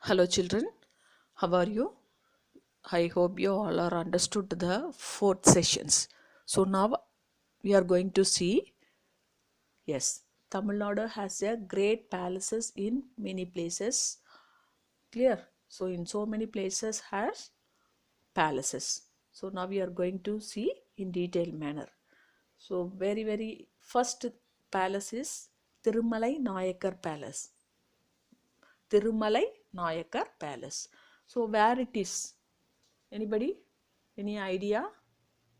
Hello children, how are you? I hope you all are understood the fourth sessions. So now we are going to see, yes, Tamil Nadu has a great palaces in many places. Clear? So in so many places has palaces. So now we are going to see in detailed manner. So very first palace is Tirumalai Nayakar Palace. Tirumalai Nayakar Palace. So where it is? Anybody? Any idea?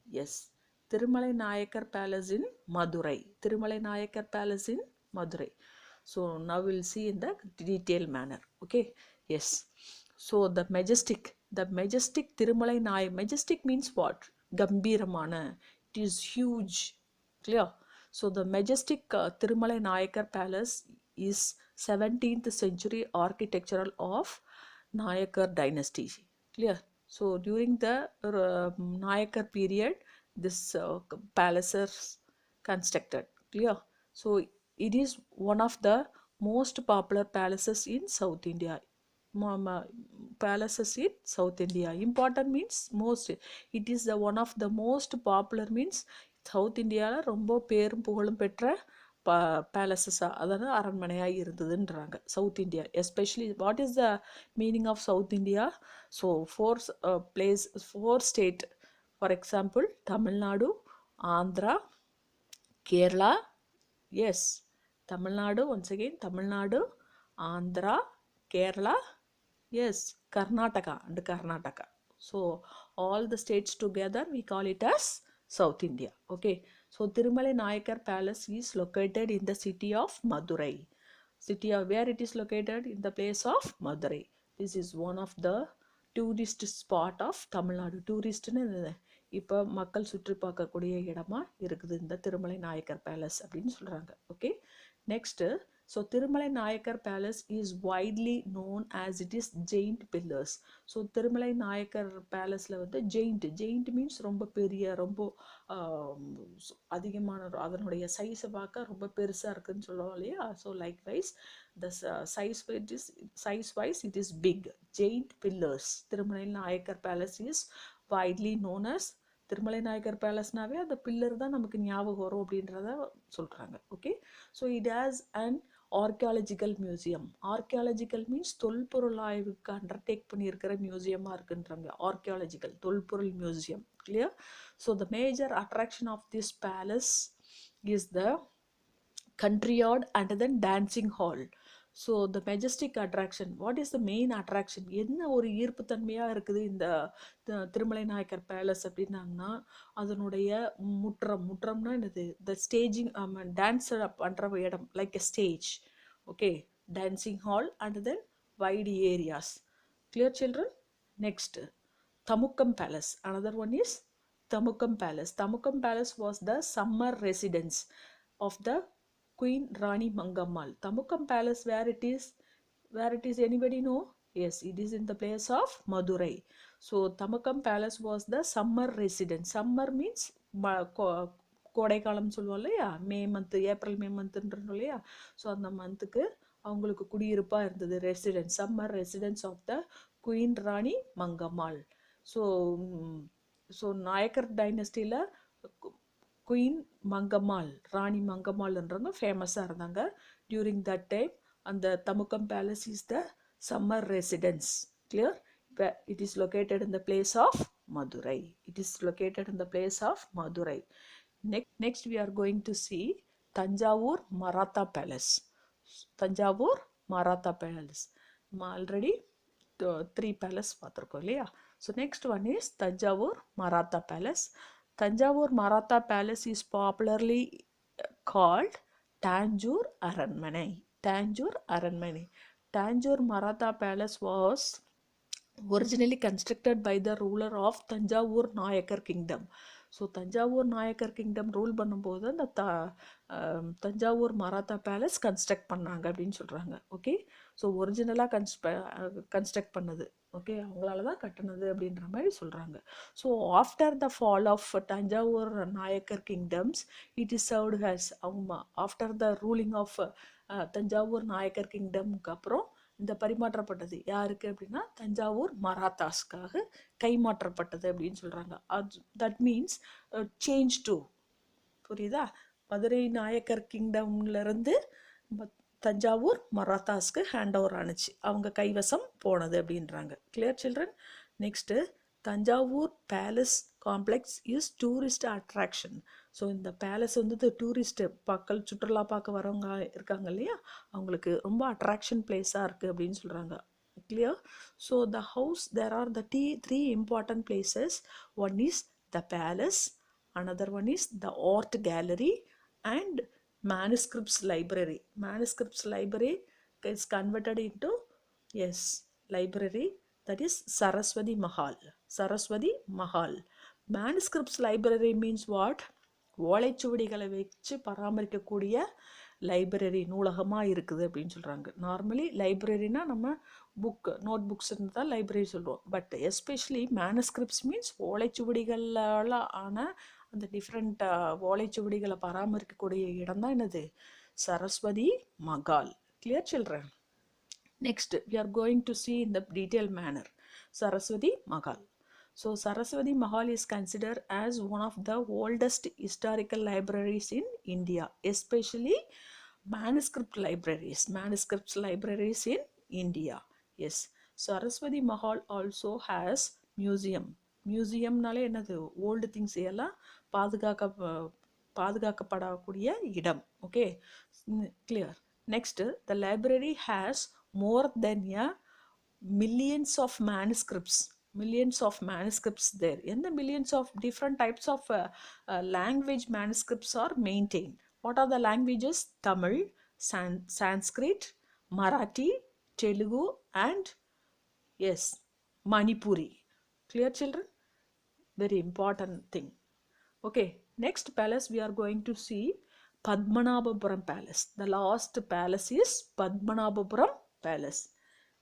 Yes. Tirumalai Nayakar Palace in Madurai. Tirumalai Nayakar Palace in Madurai. So now we'll see in the detailed manner. Okay. Yes. So the majestic Tirumalai Nayakar. Majestic means what? Gambiramana. It is huge. Clear? So the majestic Tirumalai Nayakar Palace is 17th century architectural of Nayakar dynasty. Clear? So during the Nayakar period, this palaces constructed. Clear? So it is one of the most popular palaces in South India. Palaces in South India. Important means most. It is the one of the most popular means South India ரொம்ப பேரும் புகழும் பெற்ற பேலசஸாக அதாவது அரண்மனையாக இருந்ததுன்றாங்க south India. Especially what is the meaning of south India? So four state, for example Tamil Nadu, Andhra, Kerala, yes Tamil Nadu, once again Tamil Nadu, Andhra, Kerala, yes, Karnataka and Karnataka. So all the states together we call it as South India. Okay. So Tirumalai Nayakar Palace is located in the city of Madurai. City of where it is located? In the place of Madurai. This is one of the tourist spot of Tamil Nadu. Touristன்னு இப்போ மக்கள் சுற்றி பார்க்கக்கூடிய இடமா இருக்குது இந்த Thirumalai Nayakkar palace அப்படின்னு சொல்கிறாங்க. Okay. Next, so Thirumalai Nayakkar palace is widely known as it is giant pillars. So Thirumalai Nayakkar பேலஸில் வந்து ஜெயிண்ட் மீன்ஸ் ரொம்ப பெரிய, ரொம்ப அதிகமான, அதனுடைய சைஸை பார்க்க ரொம்ப பெருசாக இருக்குதுன்னு சொல்லுவோம் இல்லையா? So like wise the size wise it is big. Giant pillars. Thirumalai Nayakkar palace is widely known as. Thirumalai Nayakkar பேலஸ்னாவே அந்த பில்லர் தான் நமக்கு ஞாபகம் வரும் அப்படின்றத சொல்கிறாங்க. Okay. So it has and archaeological museum. Archaeological means தொல்பொருள் ஆய்வுக்கு அண்டர்டேக் பண்ணியிருக்கிற மியூசியமாக இருக்குன்றாங்க. ஆர்கியாலஜிக்கல் தொல்பொருள் museum. Clear? So the major attraction of this palace is the country yard and then dancing hall. So the Majestic attraction, what is the main attraction? என்ன ஒரு ஈர்ப்புத்தன்மையாக இருக்குது இந்த திருமலை நாயக்கர் பேலஸ் அப்படின்னாங்கன்னா, அதனுடைய முற்றம்னா என்னது? த ஸ்டேஜிங், டான்ஸ் பண்ணுற இடம், like a stage. Okay. Dancing hall and then wide areas. Clear children? Next, Thamukkam Palace. Another one is Thamukkam Palace. Thamukkam Palace was the summer residence of the Queen Rani Mangammal. Thamukkam Palace, where it is, anybody know? Yes, it is in the place of Madurai. So Thamukkam Palace was the summer residence. Summer means கோடைக்காலம் சொல்லுவோம் இல்லையா? May month, April May மந்த்ன்றோம் இல்லையா? So அந்த மந்த்துக்கு அவங்களுக்கு குடியிருப்பாக இருந்தது. Residence, summer residence of the queen Rani Mangammal. So Nayakkar டைனஸ்டியில் குயின் மங்கம்மாள், ராணி மங்கம்மாள்ன்றவங்க ஃபேமஸாக இருந்தாங்க டியூரிங் தட் டைம். அந்த Tamukkam palace is the summer residence. Clear? It is located in the place of Madurai. It is located in the place of Madurai. Next we are going to see Tanjavur Maratha Palace. Tanjavur Maratha Palace. Already 3 palace பார்த்துருக்கோம் இல்லையா? So next one is Tanjavur Maratha Palace. Tanjavur Maratha Palace is popularly called Tanjore Aranmanai. Tanjore Aranmanai. Tanjore Maratha Palace was originally constructed by the ruler of Tanjavur Nayakar Kingdom. So Thanjavur Nayakkar kingdom rule பண்ணும்போது அந்த Thanjavur Maratha palace construct பண்ணாங்க அப்படின்னு சொல்கிறாங்க. Okay. So ஒரிஜினலாக construct பண்ணது. Okay. அவங்களால தான் கட்டினது அப்படின்ற மாதிரி சொல்கிறாங்க. So after the fall of Thanjavur Nayakkar kingdoms it is served has, அவங்க after the ruling of Thanjavur Nayakkar கிங்டம்க்கு அப்புறம் இந்த பரிமாற்றப்பட்டது யாருக்கு அப்படின்னா தஞ்சாவூர் மராத்தாஸ்க்காக கைமாற்றப்பட்டது அப்படின்னு சொல்கிறாங்க. தட் மீன்ஸ் சேஞ்ச் டு, புரியுதா? மதுரை நாயக்கர் கிங்டம்லேருந்து தஞ்சாவூர் மராத்தாஸ்க்கு ஹேண்ட் ஓவர் ஆணுச்சு, அவங்க கைவசம் போனது அப்படின்றாங்க. Clear children? Next Thanjavur palace complex is tourist attraction. So இந்த பேலஸ் வந்து டூரிஸ்ட்டு மக்கள் சுற்றுலா பார்க்க வரவங்க இருக்காங்க இல்லையா, அவங்களுக்கு ரொம்ப அட்ராக்ஷன் பிளேஸாக இருக்குது அப்படின்னு சொல்கிறாங்க. clear? So the house, there are the three important places. One is the palace, another one is the art gallery, and manuscripts library. Manuscripts library is converted into, yes, library, that is Saraswati Mahal. Saraswati Mahal. Manuscripts library means what? ஓலைச்சுவடிகளை வச்சு பராமரிக்கக்கூடிய library, நூலகமாக இருக்குது அப்படின்னு சொல்கிறாங்க. Normally லைப்ரரினா நம்ம note books இருந்தால் library சொல்லுவோம். But especially manuscripts means ஓலைச்சுவடிகளால் ஆன அந்த டிஃப்ரெண்ட் ஓலைச்சுவடிகளை பராமரிக்கக்கூடிய இடம் தான் என்னது? Saraswathi Mahal. Clear children? Next we are going to see in the detailed manner Saraswati Mahal. So Saraswati Mahal is considered as one of the oldest historical libraries in India, especially manuscripts libraries in India. Yes, Saraswati Mahal also has மியூசியம்னாலே என்னது? Old things எல்லாம் பாதுகாக்கப்படக்கூடிய இடம். Okay, clear? Next, the library has more than a millions of manuscripts there. And the millions of different types of language manuscripts are maintained. What are the languages? Tamil, Sanskrit, Marathi, Telugu, and yes, Manipuri. Clear children? Very important thing. Okay, next palace we are going to see Padmanabhapuram Palace. The last palace is Padmanabhapuram Palace.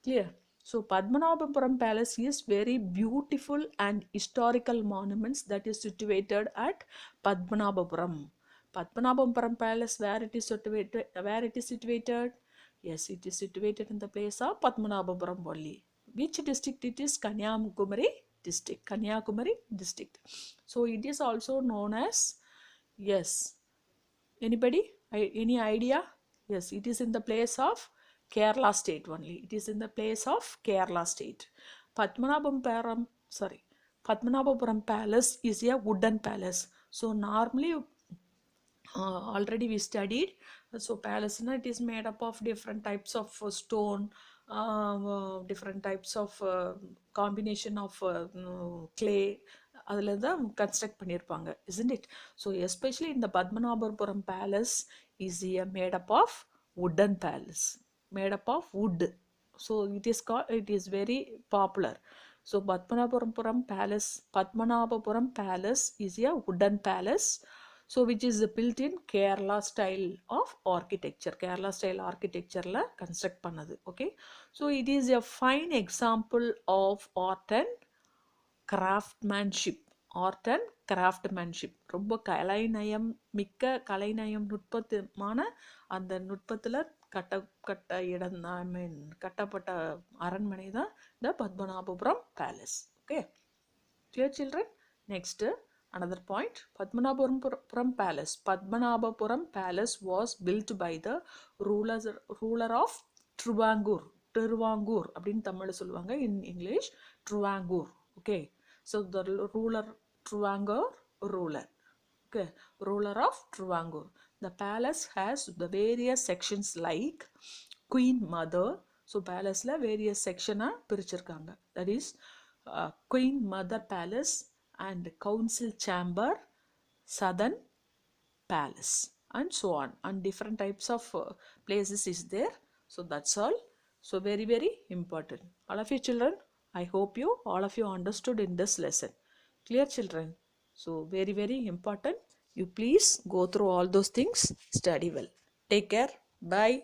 Clear? So Padmanabhapuram Palace is very beautiful and historical monuments that is situated at Padmanabhapuram. Padmanabhapuram Palace, where it is situated? Yes, it is situated in the place of Padmanabhapuram only. Which district it is? Kanyakumari district. So it is also known as, yes, anybody? Any idea? Yes, it is in the place of Kerala state only. It is in the place of Kerala state. Padmanabhapuram Palace is a wooden palace. So normally already we studied, so palace na, it is made up of different types of stone, different types of combination of clay, அதில் தான் construct பண்ணியிருப்பாங்க, isn't it? So especially in the Padmanabhapuram Palace is made up of wooden palace, made up of wood. So it is very popular. So Padmanabhapuram Palace is a wooden palace, so which is built in Kerala style of architecture. Kerala style architecture la construct பண்ணது. Okay, so it is a fine example of art and craftsmanship. ரொம்ப கலைநயம் மிக்க, கலைநயம் நுட்பமான அந்த நுட்பத்தில் கட்டப்பட்ட அரண்மனை தான் இந்த Padmanabhapuram palace. Okay, clear children? Next, another point, Padmanabhapuram Palace was built by the ruler of Trivangur அப்படின்னு தமிழ்ல சொல்லுவாங்க, in English Trivangur. Okay, so the ruler of Trivangur. The palace has the various sections like Queen Mother. So palace la various section பிரிச்சிருக்காங்க. That is Queen Mother Palace and Council Chamber, Southern Palace, and so on. And different types of places is there. So that's all. So very, very important. All of you children, I hope all of you understood in this lesson. Clear children? So very, very important. You please go through all those things, study well. Take care. Bye.